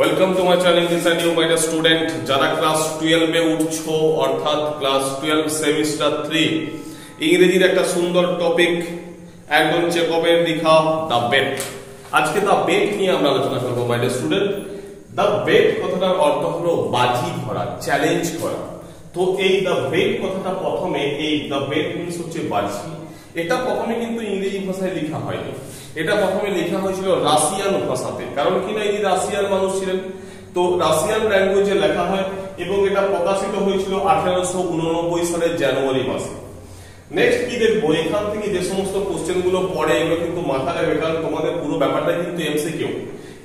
Welcome to my channel this are new my student যারা class 12 এ উঠছো অর্থাৎ ক্লাস 12 সেমিস্টার 3 ইংরেজির একটা সুন্দর টপিক একদম চেকআপের লেখা দা বেট। আজকে দা বেট নিয়ে আমরা আলোচনা করব মাই স্টুডেন্ট। দা বেট কথাটার অর্থ হলো বাজি ধরা, চ্যালেঞ্জ করা। তো এই দা বেট কথাটা প্রথমে এই দা বেট মিন্স হচ্ছে বাজি। এটা প্রথমে কিন্তু ইংরেজি ভাষায় লেখা হয়নি, এটা প্রথমে লেখা হয়েছিল রাশিয়ান ভাষাতে। কারণ কি না, এই রাশিয়ান মানুষ ছিলেন, তো রাশিয়ান ল্যাঙ্গুয়েজে লেখা হয় এবং এটা প্রকাশিত হয়েছিল 1889 সালের জানুয়ারি মাসে। নেক্সট কি দেখবো, এখান থেকে যে সমস্ত কোশ্চেন গুলো পড়ে এগুলো কিন্তু মাথায় রাখবে, কারণ তোমাদের পুরো ব্যাপারটা কিন্তু এমসিকিউ।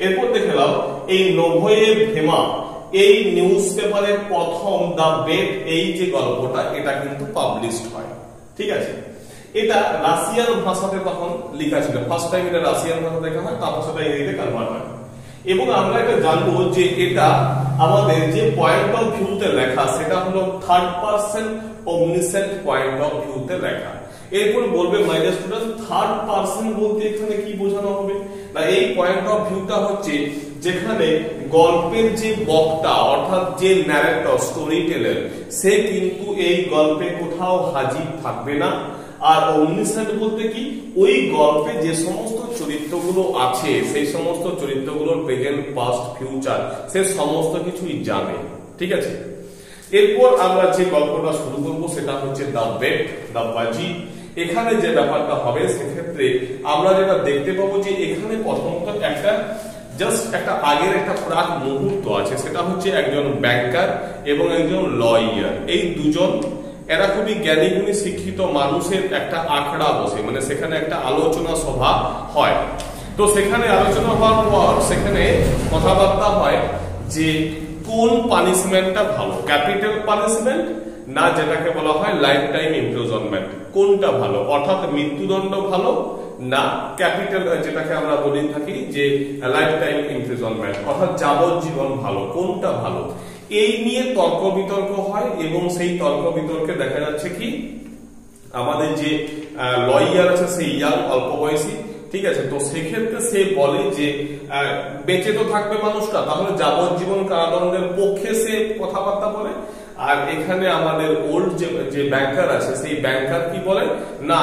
এরপর দেখে নাও এই নোভোয়েভ ভেমা এই নিউজ পেপারের প্রথম দা বেট এই যে গল্পটা এটা কিন্তু পাবলিশড হয়। ঠিক আছে, এটা রাশিয়ান ভাষাতে তখন লেখা ছিল, ফার্স্ট টাইম এটা রাশিয়ান ভাষাতে লেখা হয়, তারপর সেটা ইংরেজিতে কনভার্ট হয়। এবং আমরা এটা জানবো যে এটা আমাদের যে পয়েন্ট অফ ভিউতে লেখা সেটা হলো third person omniscient point of ভিউতে লেখা। এরপর বলবে মাই ডিয়ার স্টুডেন্ট, থার্ড পারসন বলতে এখানে কি বোঝানো হবে না, এই পয়েন্ট অফ ভিউটা হচ্ছে যেখানে গল্পের যে বক্তা অর্থাৎ যে ন্যারেটর স্টোরি টেলার সে কিন্তু এই গল্পে কোথাও হাজির থাকবে না। আর omniscient বলতে কি, ওই গল্পে যে সমস্ত চরিত্রগুলো আছে সেই সমস্ত চরিত্রগুলোর প্রেজেন্ট পাস্ট ফিউচার সে সমস্ত কিছুই জানে। ঠিক আছে, এরপর আমরা যে গল্পটা শুরু করব সেটা হচ্ছে দা বেট, দা বাজি। এখানে যে ব্যাপারটা হবে সেক্ষেত্রে আমরা যেটা দেখতে পাবো যে এখানে প্রথমত একটা জাস্ট একটা আগের একটা প্রাক মুহূর্ত আছে, সেটা হচ্ছে একজন ব্যাংকার এবং একজন লয়ার, এই দুজন এরা খুবই জ্ঞানী গুণী শিক্ষিত মানুষের একটা আখড়া বসে, মানে সেখানে একটা আলোচনা সভা হয়। তো সেখানে আলোচনা হওয়ার পর সেখানে কথাবার্তা হয় যে কোন পানিশমেন্টটা ভালো, ক্যাপিটাল পানিশমেন্ট না যেটাকে বলা হয় লাইফ টাইম ইমপ্রিজনমেন্ট, কোনটা ভালো, অর্থাৎ মৃত্যুদণ্ড ভালো না ক্যাপিটাল যেটাকে আমরা বলে থাকি যে লাইফ টাইম ইমপ্রিজনমেন্ট অর্থাৎ যাবজ্জীবন ভালো, কোনটা ভালো, এই নিয়ে তর্ক বিতর্ক হয়। এবং সেই তর্ক বিতর্কে দেখা যাচ্ছে কি আমাদের যে লয়ার আছে সেই ইয়াং অল্প বয়সী, ঠিক আছে, তো সেক্ষেত্রে সে বলে যে বেঁচে তো থাকবে মানুষটা, তাহলে যাবজ্জীবন কারাদণ্ডের পক্ষে সে কথাবার্তা বলে। আর এখানে আমাদের ওল্ড যে ব্যাংকার আছে সেই ব্যাংকার কি বলে না,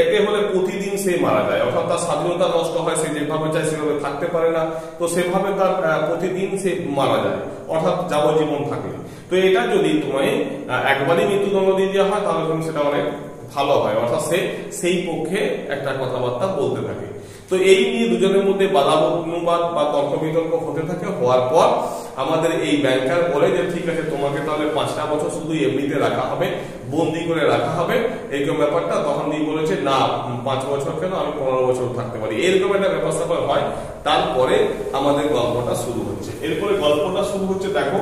এতে হলে প্রতিদিন সে মারা যায়, অর্থাৎ তার স্বাধীনতা নষ্ট হয়, সে যেভাবে চায় সেভাবে থাকতে পারে না, তো সেভাবে তার প্রতিদিন সে মারা যায়, অর্থাৎ যাবজ্জীবন থাকে। তো এটা যদি তোমায় একবারই মৃত্যুদণ্ড দিয়ে দেওয়া হয় তাহলে তুমি সেটা অনেক ভালো হয়, অর্থাৎ সে সেই পক্ষে একটা কথাবার্তা বলতে থাকে। তো এই নিয়ে দুজনের মধ্যে বাদানুবাদ বা তর্ক বিতর্ক হতে থাকে। হওয়ার পর আমাদের এই ব্যাংকার বলে যে ঠিক আছে, তোমাকে তাহলে 5টা বছর শুধু এমনিতে রাখা হবে, বন্দি করে রাখা হবে, এইরকম ব্যাপারটা। তখন দিয়ে বলেছে না 5 বছর কেন, আমি 15 বছর থাকতে পারি, এরকম একটা ব্যবস্থা হয়। তারপরে আমাদের গল্পটা শুরু হচ্ছে। এরপরে গল্পটা শুরু হচ্ছে, দেখো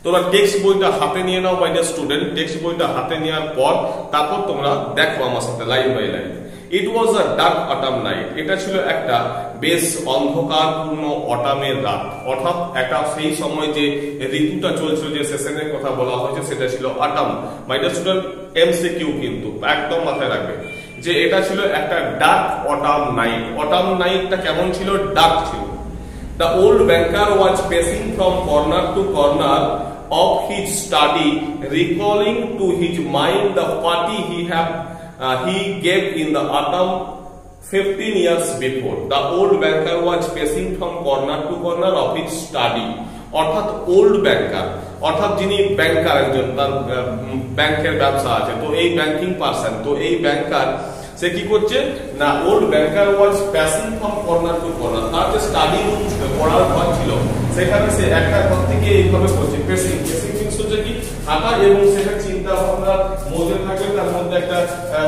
তোমরা টেক্সট বইটা হাতে নিয়ে নাও মাই ডিয়ার স্টুডেন্ট। টেক্সট বইটা হাতে নেওয়ার পর তারপর তোমরা দেখো আমার সাথে line by line. It was a dark autumn night, এটা ছিল একটা বেশ অন্ধকারপূর্ণ অটামের রাত, অর্থাৎ একটা সেই সময় যে ঋতুটা চলছিল, যে সেশনের কথা বলা হয়েছে সেটা ছিল অটাম। মাই ডিয়ার স্টুডেন্ট এমসিকিউ কিন্তু একদম মাথায় রাখবে যে এটা ছিল একটা ডার্ক অটাম নাইট। অটাম নাইটটা কেমন ছিল? ডার্ক ছিল। The old banker was pacing from corner to corner of his study, recalling to his mind the party he gave in the autumn 15 years before. The old banker was pacing from corner to corner of his study. অর্থাৎ old ব্যাংকার, অর্থাৎ যিনি ব্যাংকার, একজন তার ব্যাংকের ব্যবসা আছে, তো এই ব্যাংকিং পারসন, তো এই ব্যাংকার সে কি করছে না, old banker was passing from corner to corner, তার যে স্টাডি রুম ছিল, পড়ার ঘর ছিল, সেখানে সে একটা ঘর থেকে এইভাবে করছে পেসিং। পেসিং মিন্স হচ্ছে কি হাঁটা, এবং সেটা চিন্তা ভাবনার মধ্যে থাকবে, তার মধ্যে একটা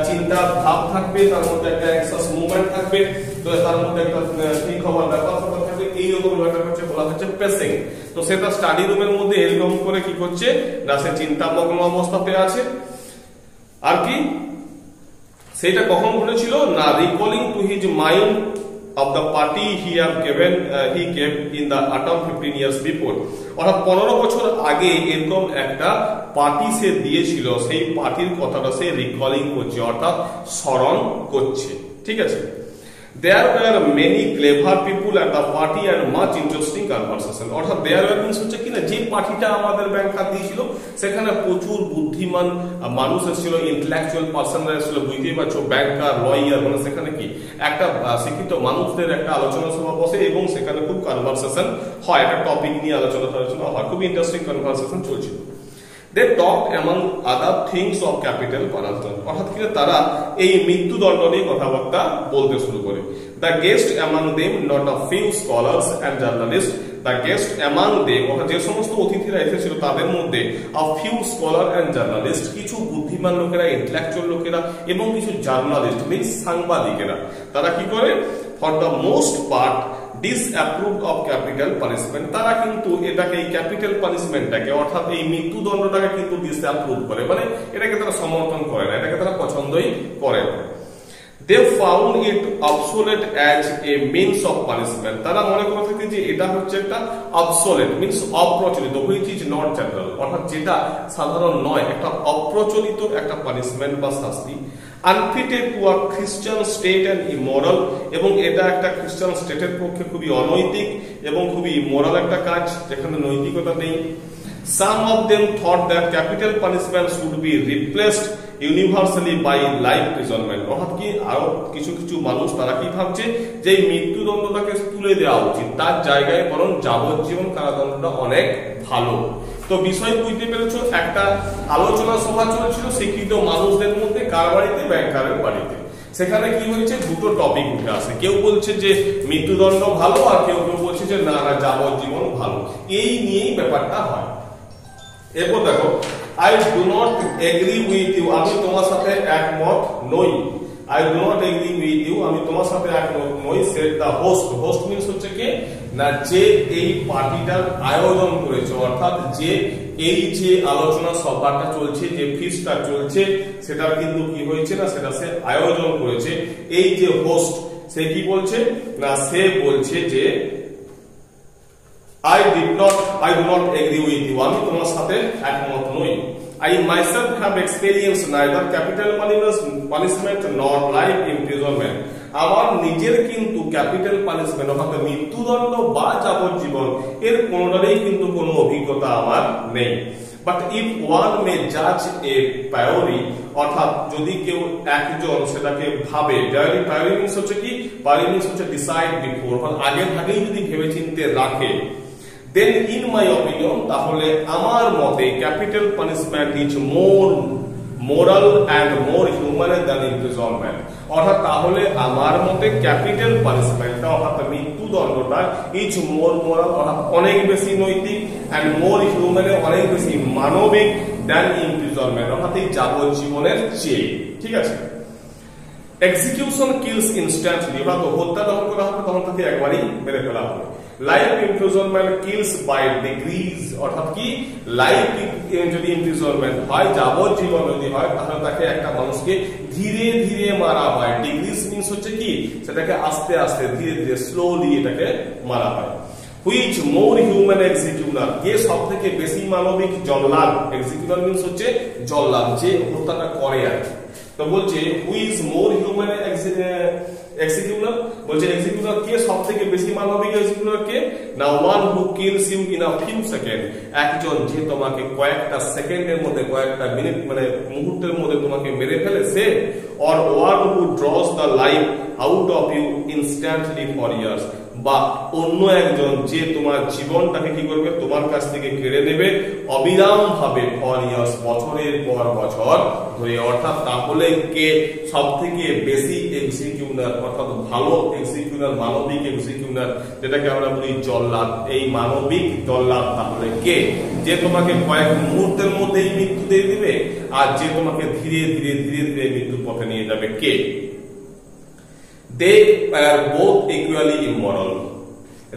চিন্তা ভাব থাকবে, তার মধ্যে একটা এক্সাস মুভমেন্ট থাকবে, তো তার মধ্যে একটা ঠিক হওয়ার ব্যাপার থাকবে, এইরকম ব্যাপার হচ্ছে বলা হচ্ছে পেসিং। তো সে তার স্টাডি রুমের মধ্যে এরকম করে কি করছে না, সে চিন্তামগ্ন অবস্থাতে আছে। আর কি সেটা কখন ঘটেছিল না, recalling to his mind of the party he gave in the autumn 15 years before, অর্থাৎ 15 বছর আগে এরকম একটা পার্টি সে দিয়েছিল, সেই পার্টির কথাটা সে রিকলিং করছে, অর্থাৎ স্মরণ করছে। ঠিক আছে, There were many clever people at the party and much interesting conversation. অর্থাৎ there were means হচ্ছে কি না, যে পার্টিটা আমাদের ব্যাংকার দিয়েছিল সেখানে প্রচুর বুদ্ধিমান মানুষ এসেছিল, ইন্টেলেকচুয়াল পার্সনরা এসেছিল, বুঝতেই পারছো, ব্যাংকার, লয়ার, মানে সেখানে কি একটা শিক্ষিত মানুষদের একটা আলোচনা সভা বসে এবং সেখানে খুব কনভারসেশন হয়, একটা টপিক নিয়ে আলোচনা হয়, খুব ইন্টারেস্টিং কনভারসেশন চলছিল। They talked among other things of capital punishment. অর্থাৎ কি তারা এই মৃত্যুদণ্ড নিয়ে কথাবার্তা বলতে শুরু করে। The guest among them, not a few scholars and journalists. The guest among them, অর্থাৎ যে সমস্ত অতিথিরা এসেছিল তাদের মধ্যে a few scholar and journalists, কিছু বুদ্ধিমান লোকেরা, ইন্টেলেকচুয়াল লোকেরা এবং কিছু জার্নালিস্ট মিন্স সাংবাদিকেরা, তারা কি করে for the most part disapproved of capital punishment. তারা কিন্তু এটাকে, এই ক্যাপিটাল পানিশমেন্টটাকে অর্থাৎ এই মৃত্যুদণ্ডটাকে কিন্তু ডিসঅ্যাপ্রুভ করে, মানে এটাকে তারা সমর্থন করে না, এটাকে তারা পছন্দই করে না। They found it obsolete as a means of punishment. তারা মনে করে থাকে যে এটা হচ্ছে একটা obsolete means অপ্রচলিত, which is not general, অর্থাৎ যেটা সাধারণ নয়, একটা অপ্রচলিত একটা পানিশমেন্ট বা শাস্তি। Unfitted to a Christian state and immoral, এবং এটা একটা খ্রিস্টান স্টেটের পক্ষে খুবই অনৈতিক এবং খুবই ইমোরাল একটা কাজ, যেখানে নৈতিকতা নেই। Some of them thought that capital punishment should be replaced universally by life imprisonment. অর্থাৎ কি আরো কিছু কিছু মানুষ তারা কি ভাবছে যে এই মৃত্যুদণ্ডটাকে তুলে দেওয়া উচিত, তার জায়গায় বরং যাবজ্জীবন কারাদণ্ডটা অনেক ভালো। তো বিষয় বুঝতে পেরেছো, একটা আলোচনা সভা চলছিল শিক্ষিত মানুষদের মধ্যে, কার বাড়িতে, ব্যাংকারের বাড়িতে। সেখানে কি হয়েছে, দুটো টপিক উঠে আসে, কেউ বলছে যে মৃত্যুদণ্ড ভালো আর কেউ কেউ বলছে যে না না যাবজ্জীবন ভালো, এই নিয়েই ব্যাপারটা হয়। এরপর দেখো, I do not agree with you, আমি তোমার সাথে একমত নই। I do not agree with you, আমি তোমার সাথে একমত নই। said the host. host means হচ্ছে কি না, যে এই পার্টিটার আয়োজন করেছে, অর্থাৎ যে এই যে আলোচনা সভাটা চলছে, যে ফিস্টটা চলছে, সেটার কিন্তু কি হয়েছে না, সেটা সে আয়োজন করেছে। এই যে হোস্ট, সে কি বলছে না, সে বলছে যে I do not agree with you, আমি তোমার সাথে একমত নই। I myself have experienced neither capital punishment nor life imprisonment. আমার নিজের কিন্তু ক্যাপিটাল পানিশমেন্ট অর্থাৎ মৃত্যুদণ্ড বা যাবজ্জীবন এর কোনোটারই কিন্তু কোনো অভিজ্ঞতা আমার নেই। But if one may judge a priori, অর্থাৎ যদি কেউ একজন সেটাকে ভাবে, priori means হচ্ছে কি, priori means হচ্ছে decide before, অর্থাৎ আগে ভাগেই যদি ভেবেচিন্তে রাখে, then in my opinion, তাহলে আমার মতে capital punishment is more moral and more human than imprisonment. অর্থাৎ তাহলে আমার মতে ক্যাপিটাল পানিশমেন্টটা অর্থাৎ মৃত্যুদণ্ডটা ইজ মোর মোরাল অর্থাৎ অনেক বেশি নৈতিক and more human অনেক বেশি মানবিক than imprisonment অর্থাৎ এই যাবজ্জীবনের চেয়ে। ঠিক আছে, এক্সিকিউশন কিলস ইনস্ট্যান্টলি, অর্থাৎ হত্যা যখন করা হবে তখন তাকে একবারই মেরে ফেলা হবে। Life imprisonment kills by degrees, অর্থাৎ কি লাইফ যদি ইমপ্রিজনমেন্ট হয়, যাবজ্জীবন যদি হয়, তাহলে তাকে একটা মানুষকে ধীরে ধীরে মারা হয়। ডিগ্রিজ মিন্স হচ্ছে কি, সেটাকে আস্তে আস্তে ধীরে ধীরে স্লোলি এটাকে মারা হয়। হুইচ মোর হিউম্যান এক্সিকিউটর, কে সব থেকে বেশি মানবিক, জল্লাদ। এক্সিকিউটর মিন্স হচ্ছে জল্লাদ, যে হত্যাটা করে আর কি। তো বলছে হুইচ মোর হিউম্যান এক্সিকিউটর, বলছে এক্সিকিউটর কে সব থেকে বেশি মানবিক, এক্সিকিউটর কে না, one who kills you in a few second, একজন যে তোমাকে কয়েকটা সেকেন্ডের মধ্যে, কয়েকটা মিনিট মানে মুহূর্তের মধ্যে তোমাকে মেরে ফেলে সে, or one who draws the life out of you instantly for years, বা অন্য একজন যে তোমার জীবনটাকে কি করবে, তোমার কাছ থেকে কেড়ে নেবে অবিরাম ভাবে ফর ইয়ার্স, বছরের পর বছর ধরে। অর্থাৎ তাহলে কে সব থেকে বেশি এক্সিকিউটর অর্থাৎ ভালো এক্সিকিউটর, মানবিক এক্সিকিউটর, যেটাকে আমরা বলি জল্লাদ, এই মানবিক জল্লাদ তাহলে কে, যে তোমাকে কয়েক মুহূর্তের মধ্যেই মৃত্যু দিয়ে দিবে আর যে তোমাকে ধীরে ধীরে ধীরে ধীরে মৃত্যুর পথে নিয়ে যাবে কে। They were both equally immoral.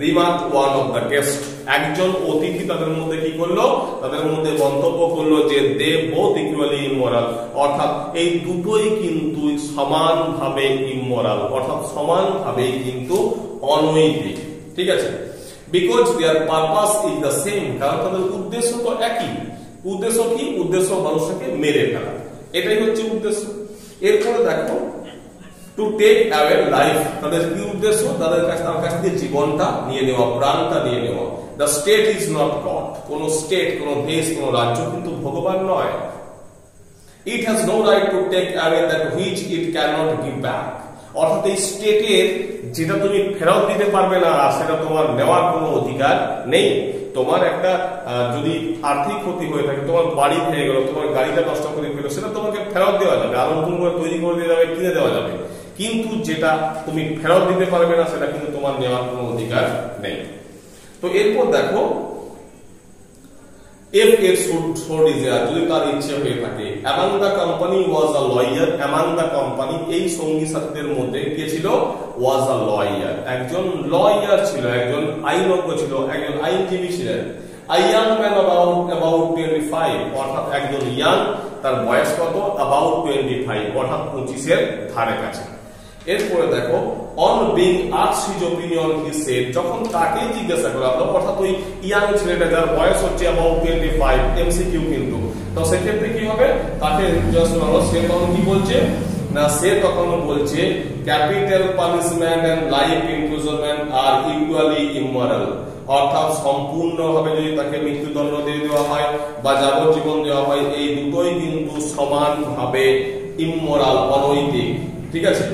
Remarked one of the guests. একজন অতিথি তাদের মধ্যে কি করলো, তাদের মধ্যে মন্তব্য করলো যে they both equally immoral, অর্থাৎ এই দুটোই কিন্তু সমানভাবে immoral, অর্থাৎ সমানভাবেই কিন্তু অনৈতিক। ঠিক আছে, because their purpose is the same, কারণ তাদের উদ্দেশ্য তো একই। উদ্দেশ্য কি, উদ্দেশ্য মানুষকে মেরে ফেলা, এটাই হচ্ছে উদ্দেশ্য। এরপরে দেখো টু টেক অ্যাওয়ে লাইফ, তাদের কি উদ্দেশ্য, তার কাছ থেকে জীবনটা নিয়ে নেওয়া, প্রাণটা নিয়ে নেওয়া। The state is not God, কোন স্টেট, কোন দেশ, কোন রাজ্য কিন্তু ভগবান নয়। It has no right to take away that which it cannot give back, অর্থাৎ এই স্টেটের যেটা তুমি ফেরত দিতে পারবে না সেটা তোমার নেওয়ার কোনো অধিকার নেই। তোমার একটা যদি আর্থিক ক্ষতি হয়ে থাকে, তোমার বাড়ি ভেঙে গেল, তোমার গাড়িটা নষ্ট করে ফেলো, সেটা তোমাকে ফেরত দেওয়া যাবে, আরো নতুন করে তৈরি করে দেওয়া যাবে, কিনে দেওয়া যাবে, কিন্তু যেটা তুমি ফেরত দিতে পারবে না সেটা কিন্তু তোমার নেওয়ার কোনো অধিকার নেই। তো এরপর দেখো, if it should so desire, যদি তার ইচ্ছে হয়ে থাকে, among the company was a lawyer, among the company এই সঙ্গী সাথীদের মধ্যে কে ছিল, was a lawyer, একজন লয়ার ছিল, একজন আইনজ্ঞ ছিল, একজন আইনজীবী ছিলেন। a young man about 25, অর্থাৎ একজন ইয়াং, তার বয়স কত, about 25, অর্থাৎ 25 এর ধারে কাছে। এরপরে দেখো, on being asked his opinion he said, যখন তাকে জিজ্ঞাসা করা হলো, অর্থাৎ ওই ইয়াং ছেলেটা যার বয়স হচ্ছে about 25, এমসিকিউ কিন্তু, তো সেক্ষেত্রে কি হবে, তাকে জিজ্ঞাসা করা হলো, সে তখন কি বলছে না, সে তখন বলছে capital punishment and life imprisonment are equally immoral, অর্থাৎ সম্পূর্ণভাবে যদি তাকে মৃত্যুদণ্ড দিয়ে দেওয়া হয় বা যাবজ্জীবন দেওয়া হয়, এই দুটোই কিন্তু সমানভাবে ইমোরাল, অনৈতিক, ঠিক আছে।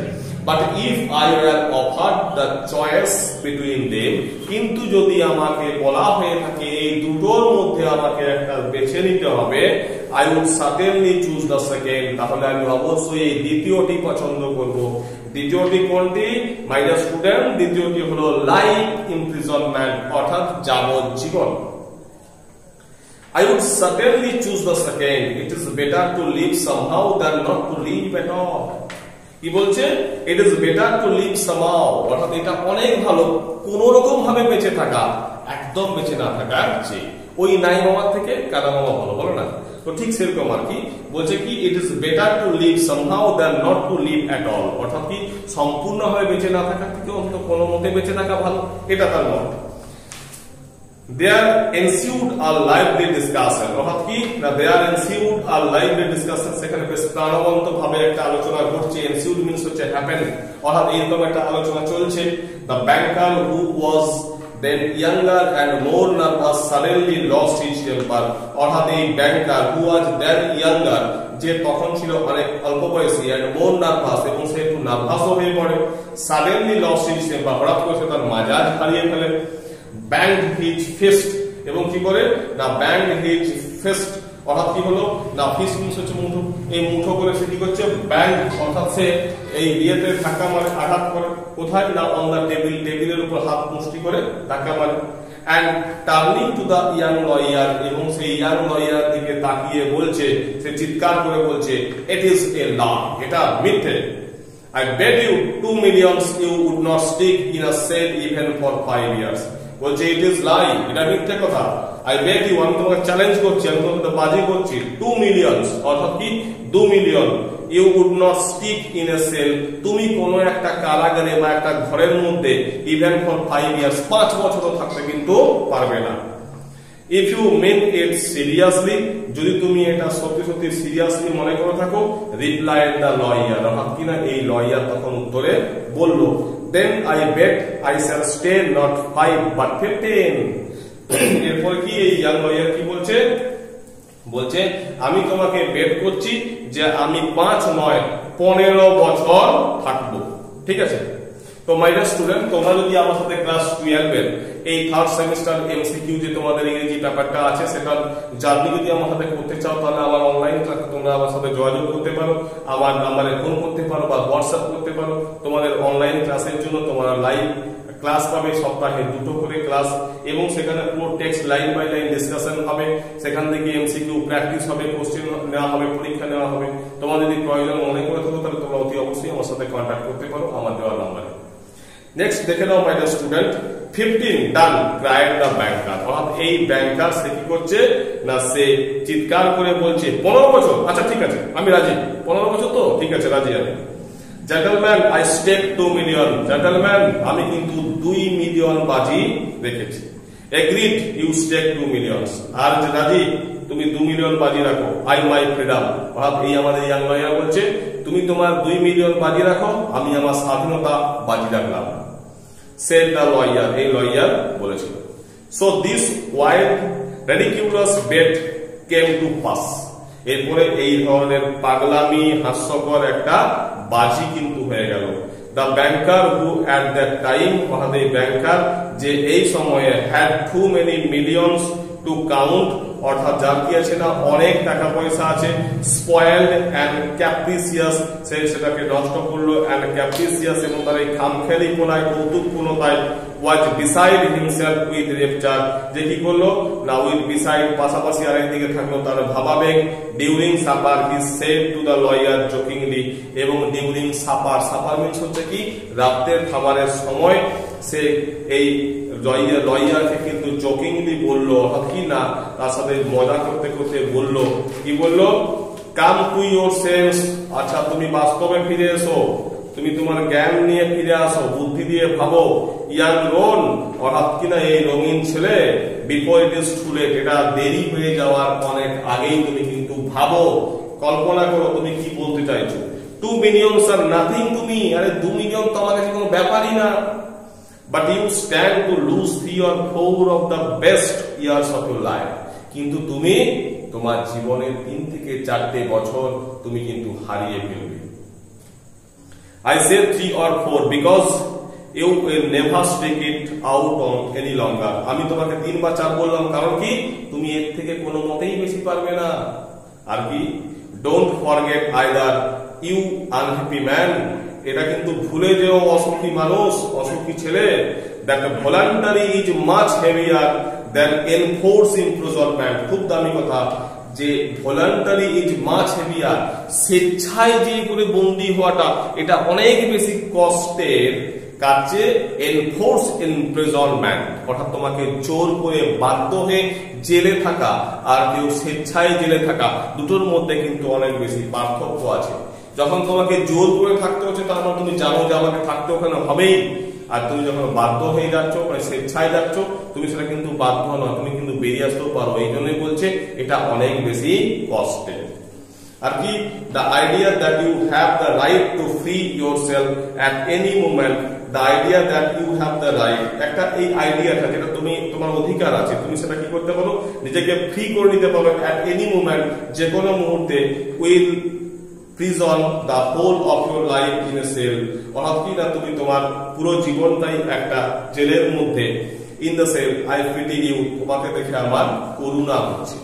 But if I were offered the choice between them, কিন্তু যদি আমাকে বলা হয়ে থাকে এই দুটোর মধ্যে আমাকে একটা বেছে নিতে হবে, I would certainly choose the second, তাহলে আমি অবশ্যই এই দ্বিতীয়টি পছন্দ করব। দ্বিতীয়টি কোনটি মাই ডিয়ার স্টুডেন্ট, দ্বিতীয়টি হলো লাইফ ইমপ্রিজনমেন্ট, অর্থাৎ যাবজ্জীবন। I would certainly choose the second, it is better to live somehow than not to live at all, কি বলছে, it is better to live somehow, অর্থাৎ এটা অনেক ভালো কোন রকম ভাবে বেঁচে থাকা, একদম বেঁচে না থাকার চেয়ে। ওই নাই মামার থেকে কাদা মামা ভালো, বলো না? তো ঠিক সেরকম আর কি বলছে কি, it is better to live somehow than not to live at all, অর্থাৎ কি সম্পূর্ণভাবে বেঁচে না থাকার থেকে অন্তত কোনো মতে বেঁচে থাকা ভালো, এটা তার মত। There ensued a lively discussion, অর্থাৎ কি না, there ensued a lively discussion, সেখানে বেশ প্রাণবন্ত ভাবে একটা আলোচনা ঘটছে। ensued means হচ্ছে happen, অর্থাৎ এইরকম একটা আলোচনা চলছে। The banker who was then younger and more nervous suddenly lost his temper, অর্থাৎ এই ব্যাংকার who was then younger, যে তখন ছিল অনেক অল্প বয়সী, and more nervous, এবং সে একটু নার্ভাস হয়ে পড়ে। suddenly lost his temper, হঠাৎ করে সে তার মেজাজ হারিয়ে ফেলে। banged his fist, এবং কি করে না, banged his fist, অর্থাৎ কি হলো না, ফিস্ট মিন্স হচ্ছে মুঠো, এই মুঠো করে সে কি করছে, ব্যাং, অর্থাৎ সে এই ইয়েতে ধাক্কা মারে, আঘাত করে, কোথায় না, অন দা টেবিল, টেবিলের উপর হাত মুষ্টি করে ধাক্কা মারে। and turning to the young lawyer, এবং সেই ইয়াং লয়ার দিকে তাকিয়ে বলছে, সে চিৎকার করে বলছে, it is a lie, এটা মিথ্যে। I bet you 2 million you would not stick in a cell even for 5 years, বলছে ইট ইজ লাই, এটা মিথ্যে কথা। আই বেট ইউ, আমি তোমাকে চ্যালেঞ্জ করছি, আমি তোমাকে বাজি করছি, 2 মিলিয়ন, অর্থাৎ কি 2 million, you would not stick in a cell, তুমি কোন একটা কারাগারে বা একটা ঘরের মধ্যে ইভেন ফর 5 ইয়ার্স, 5 বছরও থাকতে কিন্তু পারবে না। If you mean it seriously, যদি তুমি এটা সত্যি সত্যি সিরিয়াসলি মনে করে থাকো, রিপ্লাইড দ্য লয়ার, অর্থাৎ কিনা এই লয়ার তখন উত্তরে বলল, then I bet I shall stay not 5 but 15, এরপর কি এই ইয়াং লয়ার কি বলছে, বলছে আমি তোমাকে বেট করছি যে আমি 5 নয় 15 বছর থাকবো, ঠিক আছে। তো মাই ডিয়ার স্টুডেন্ট, তোমরা যদি আমার সাথে ক্লাস 12 এর এই থার্ড সেমিস্টার এমসিকিউ যে তোমাদের ইংরেজি ব্যাপারটা আছে, সেটা জার্নি যদি আমার সাথে করতে চাও, তাহলে আমার অনলাইন ক্লাসে তোমরা আমার সাথে যোগাযোগ করতে পারো, আমার নাম্বারে ফোন করতে পারো বা হোয়াটসঅ্যাপ করতে পারো। তোমাদের অনলাইন ক্লাসের জন্য তোমরা লাইভ ক্লাস পাবে, সপ্তাহে 2টো করে ক্লাস, এবং সেখানে পুরো text line by line discussion হবে, সেখান থেকে এমসিকিউ প্র্যাকটিস হবে, কোশ্চেন নেওয়া হবে, পরীক্ষা নেওয়া হবে। তোমার যদি প্রয়োজন মনে করে থাকো, তাহলে তোমরা অতি অবশ্যই আমার সাথে কন্ট্যাক্ট করতে পারো আমার দেওয়া নাম্বারে। নেক্সট দেখে নাও my dear student, 15 done cried the banker, অর্থাৎ এই ব্যাংকার সে কি করছে না, সে চিৎকার করে বলছে 15 বছর, আচ্ছা ঠিক আছে আমি রাজি, 15 বছর তো ঠিক আছে রাজি আমি। Gentleman I stake 2 million, gentleman আমি কিন্তু 2 মিলিয়ন বাজি রেখেছি। এগ্রিড ইউ স্টেক 2 মিলিয়ন, আর রাজি তুমি 2 মিলিয়ন বাজি রাখো, আই মাই ফ্রিডম। অর্থাৎ এই আমাদের ইয়াং লয়ার বলছে তুমি তোমার 2 মিলিয়ন বাজি রাখো, আমি আমার স্বাধীনতা বাজি রাখলাম। said the lawyer, এই লয়ার বলেছিল। so this wild ridiculous bet came to pass, এরপরে এই ধরনের পাগলামি হাস্যকর একটা বাজি কিন্তু হয়ে গেল। the banker who at that time, অর্থাৎ এই ব্যাংকার যে এই সময়ে had too many millions to count, অর্থাৎ যার কি আছে না অনেক টাকা পয়সা আছে, spoiled and capricious, সে সেটাকে নষ্ট করলো, and capricious এবং তার এই খামখেয়ালিপনায় কৌতুকপূর্ণতায়, was beside himself with rapture, যে কি করলো না with beside পাশাপাশি আরেকদিকে থাকলো তার ভাবাবেগ। during supper he said to the lawyer jokingly, এবং during supper, supper means হচ্ছে কি রাতের খাবারের সময়, সে এই লয়ারকে কিন্তু জোকিংলি বললো, অর্থাৎ কি না তার সাথে মজা করতে করতে বললো, কি বললো, কাম টু ইয়োর সেন্স, আচ্ছা তুমি বাস্তবে ফিরে এসো, তুমি তোমার জ্ঞান নিয়ে ফিরে আসো, বুদ্ধি দিয়ে ভাবো। ইয়াং রোন, অর্থাৎ কিনা এই রঙিন ছেলে, before it is too late, এটা দেরি হয়ে যাওয়ার অনেক আগেই তুমি কিন্তু ভাবো, কল্পনা করো তুমি কি বলতে চাইছো। 2 মিলিয়ন আর নাথিং, তুমি আরে 2 মিলিয়ন তো আমার কাছে কোনো ব্যাপারই না। but you stand to lose 3 or 4 of the best years of your life, কিন্তু তুমি তোমার জীবনের 3 থেকে 4টে বছর তুমি কিন্তু হারিয়ে ফেলবে। I say 3 or 4 because you will never take it out on any longer, আমি তোমাকে 3 বা 4 বললাম কারণ কি তুমি এর থেকে কোনো মতেই বেশি পারবে না। আর কি don't forget either you unhappy man, এটা কিন্তু ভুলে যেও অসুখী মানুষ, অসুখী ছেলে, that voluntary is much heavier than enforced imprisonment, খুব দামি কথা, যে ভলান্টারি ইজ মাচ হেভিয়ার, স্বেচ্ছায় যে করে বন্দী হওয়াটা এটা অনেক বেশি কষ্টের কাছে এনফোর্স ইমপ্রিজনমেন্ট, অর্থাৎ তোমাকে জোর করে বাধ্য হয়ে জেলে থাকা আর কেউ স্বেচ্ছায় জেলে থাকা, দুটোর মধ্যে কিন্তু অনেক বেশি পার্থক্য আছে। যখন তোমাকে জোর করে থাকতে হচ্ছে তার মানে তুমি জানো যে আমাকে থাকতে ওখানে হবেই, আর তুমি যখন বাধ্য হয়ে যাচ্ছ মানে স্বেচ্ছায় যাচ্ছ তুমি সেটা কিন্তু বাধ্য নয়, তুমি কিন্তু বেরিয়ে আসতেও পারো। এই জন্যই বলছে এটা অনেক বেশি কষ্টের। আর কি the idea that you have the right to free yourself at any moment, the idea that you have the right, একটা এই আইডিয়াটা যেটা তুমি তোমার অধিকার আছে তুমি সেটা কি করতে পারো নিজেকে ফ্রি করে নিতে পারো at any moment, যে কোনো মুহূর্তে, will prison the whole of your life in a cell, অর্থাৎ কি না তুমি তোমার পুরো জীবনটাই একটা জেলের মধ্যে, in the cell I pity you, তোমাকে দেখে আমার করুণা হচ্ছে।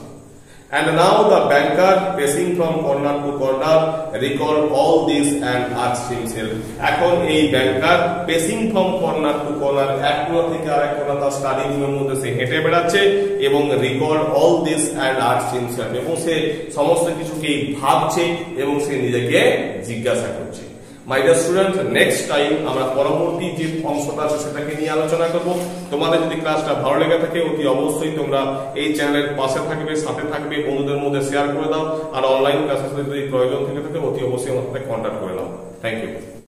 And now the banker pacing from corner to corner recalled all this and asked himself, এখন এই banker pacing from corner to corner, এক কোণা থেকে আরেক কোণা তার স্টাডি রুমের মধ্যে সে হেঁটে বেড়াচ্ছে এবং recalled all this and asked himself, এবং সে সমস্ত কিছুকেই ভাবছে এবং সে নিজেকে জিজ্ঞাসা করছে। মাই ডিয়ার স্টুডেন্ট, নেক্সট টাইম আমরা পরবর্তী যে অংশটা আছে সেটাকে নিয়ে আলোচনা করব। তোমাদের যদি ক্লাসটা ভালো লেগে থাকে অতি অবশ্যই তোমরা এই চ্যানেলের পাশে থাকবে, সাথে থাকবে, বন্ধুদের মধ্যে শেয়ার করে দাও, আর অনলাইন ক্লাসের যদি প্রয়োজন থেকে থাকে অতি অবশ্যই আমার সাথে কন্ট্যাক্ট করে নাও। Thank you.